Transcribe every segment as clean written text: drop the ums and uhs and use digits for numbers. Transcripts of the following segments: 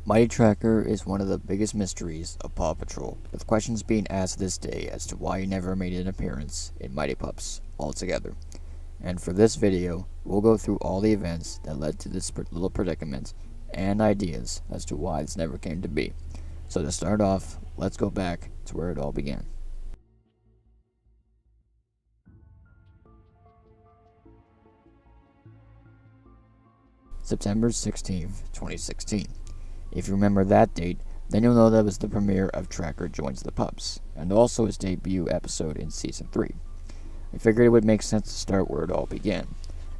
Mighty Tracker is one of the biggest mysteries of Paw Patrol, with questions being asked this day as to why he never made an appearance in Mighty Pups altogether. And for this video, we'll go through all the events that led to this little predicament and ideas as to why this never came to be. So to start off, let's go back to where it all began. September 16th, 2016. If you remember that date, then you'll know that was the premiere of Tracker Joins the Pups, and also his debut episode in Season 3. I figured it would make sense to start where it all began,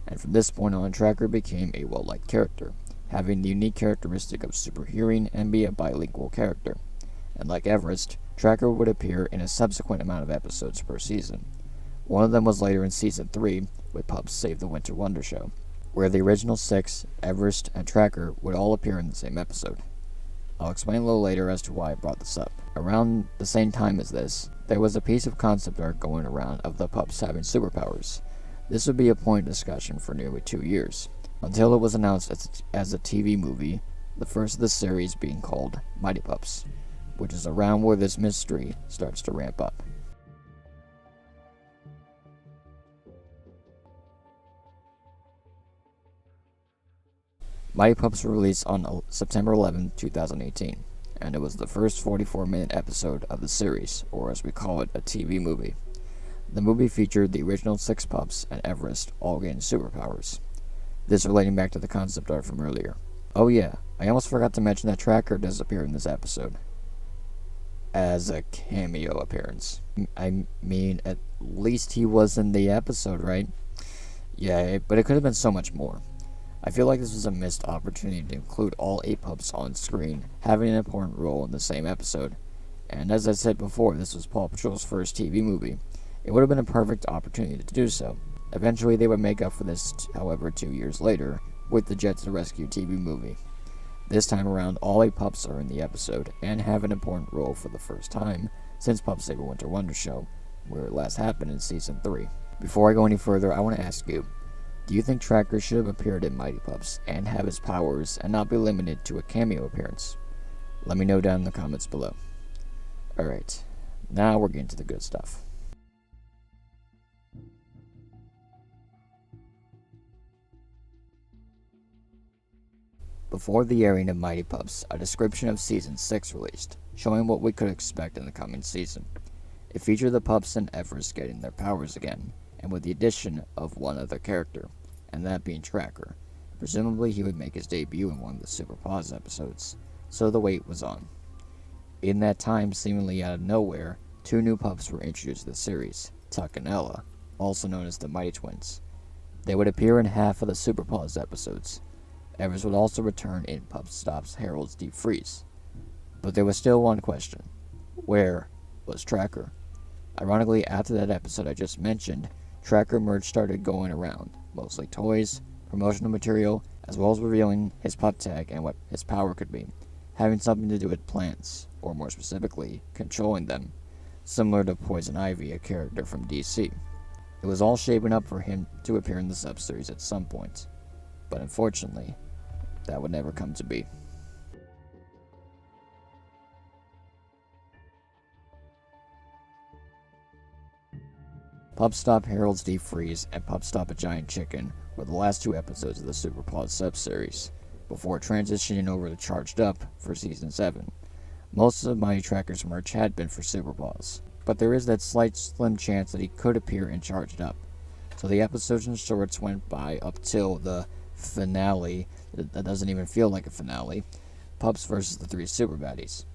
and from this point on, Tracker became a well-liked character, having the unique characteristic of super hearing and be a bilingual character. And like Everest, Tracker would appear in a subsequent amount of episodes per season. One of them was later in Season 3, with Pups Save the Winter Wonder Show, where the original 6, Everest, and Tracker would all appear in the same episode. I'll explain a little later as to why I brought this up. Around the same time as this, there was a piece of concept art going around of the pups having superpowers. This would be a point of discussion for nearly 2 years, until it was announced as a TV movie, the first of the series being called Mighty Pups, which is around where this mystery starts to ramp up. Mighty Pups were released on September 11, 2018, and it was the first 44-minute episode of the series, or as we call it, a TV movie. The movie featured the original 6 pups and Everest all gaining superpowers. This relating back to the concept art from earlier. Oh yeah, I almost forgot to mention that Tracker does appear in this episode. As a cameo appearance. I mean, at least he was in the episode, right? Yeah, but it could have been so much more. I feel like this was a missed opportunity to include all 8 pups on screen, having an important role in the same episode. And as I said before, this was Paw Patrol's first TV movie. It would have been a perfect opportunity to do so. Eventually they would make up for this, however, 2 years later, with the Jet to the Rescue TV movie. This time around, all 8 pups are in the episode, and have an important role for the first time, since Pups Save the Winter Wonder Show, where it last happened in Season 3. Before I go any further, I want to ask you, do you think Tracker should have appeared in Mighty Pups and have his powers and not be limited to a cameo appearance? Let me know down in the comments below. Alright, now we're getting to the good stuff. Before the airing of Mighty Pups, a description of Season 6 released, showing what we could expect in the coming season. It featured the pups and Everest getting their powers again, and with the addition of one other character, and that being Tracker. Presumably he would make his debut in one of the Super Paws episodes, so the wait was on. In that time, seemingly out of nowhere, 2 new pups were introduced to the series, Tuck and Ella, also known as the Mighty Twins. They would appear in half of the Super Paws episodes. Everest would also return in Pup Stop's Harold's Deep Freeze. But there was still one question. Where was Tracker? Ironically, after that episode I just mentioned, Tracker merch started going around, mostly toys, promotional material, as well as revealing his pup tag and what his power could be, having something to do with plants, or more specifically, controlling them, similar to Poison Ivy, a character from DC. It was all shaping up for him to appear in the sub-series at some point, but unfortunately, that would never come to be. Pup Stop Harold's Deep Freeze and Pup Stop a Giant Chicken were the last 2 episodes of the Super Paws sub-series, before transitioning over to Charged Up for Season 7. Most of Mighty Tracker's merch had been for Super Paws, but there is that slim chance that he could appear in Charged Up. So the episodes and shorts went by up till the finale, that doesn't even feel like a finale, Pups vs. the 3 Super Baddies,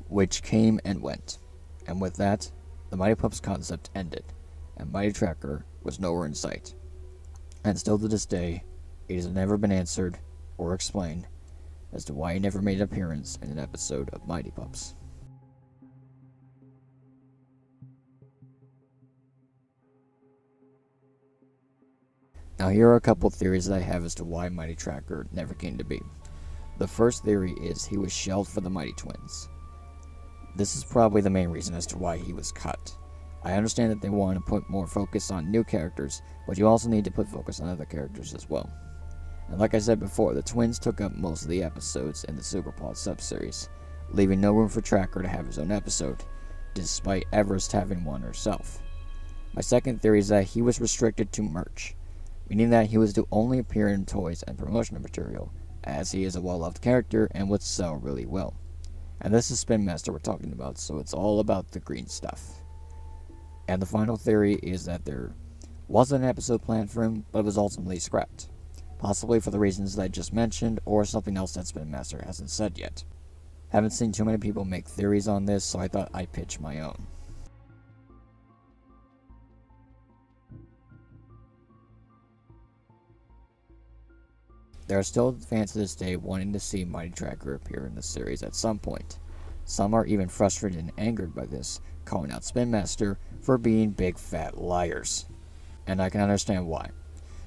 which came and went. And with that, the Mighty Pups concept ended, and Mighty Tracker was nowhere in sight. And still to this day, it has never been answered or explained as to why he never made an appearance in an episode of Mighty Pups. Now here are a couple theories that I have as to why Mighty Tracker never came to be. The first theory is he was shelved for the Mighty Twins. This is probably the main reason as to why he was cut. I understand that they want to put more focus on new characters, but you also need to put focus on other characters as well. And like I said before, the twins took up most of the episodes in the Superpod subseries, leaving no room for Tracker to have his own episode, despite Everest having one herself. My second theory is that he was restricted to merch, meaning that he was to only appear in toys and promotional material, as he is a well-loved character and would sell really well. And this is Spin Master we're talking about, so it's all about the green stuff. And the final theory is that there wasn't an episode planned for him, but it was ultimately scrapped. Possibly for the reasons that I just mentioned, or something else that Spin Master hasn't said yet. Haven't seen too many people make theories on this, so I thought I'd pitch my own. There are still fans to this day wanting to see Mighty Tracker appear in the series at some point. Some are even frustrated and angered by this, calling out Spin Master for being big fat liars. And I can understand why.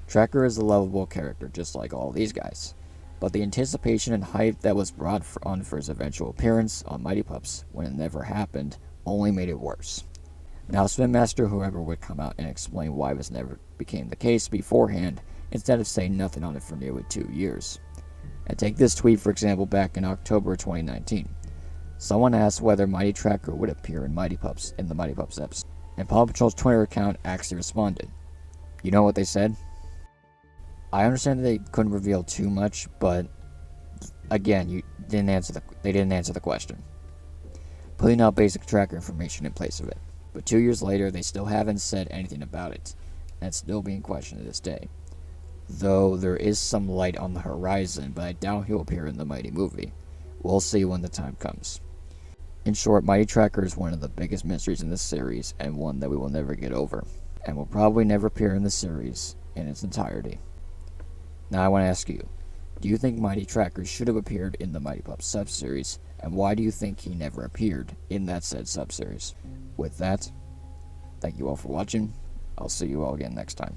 Tracker is a lovable character just like all these guys, but the anticipation and hype that was brought on for his eventual appearance on Mighty Pups when it never happened only made it worse. Now Spin Master, whoever would come out and explain why this never became the case beforehand, instead of saying nothing on it for nearly 2 years. And take this tweet for example back in October 2019. Someone asked whether Mighty Tracker would appear in the Mighty Pups episode, and Paw Patrol's Twitter account actually responded. You know what they said? I understand that they couldn't reveal too much, but again, they didn't answer the question, putting out basic Tracker information in place of it. But 2 years later, they still haven't said anything about it, and it's still being questioned to this day. Though there is some light on the horizon, but I doubt he'll appear in the Mighty movie. We'll see when the time comes. In short, Mighty Tracker is one of the biggest mysteries in this series, and one that we will never get over, and will probably never appear in the series in its entirety. Now I want to ask you, do you think Mighty Tracker should have appeared in the Mighty Pups subseries, and why do you think he never appeared in that said subseries? With that, thank you all for watching. I'll see you all again next time.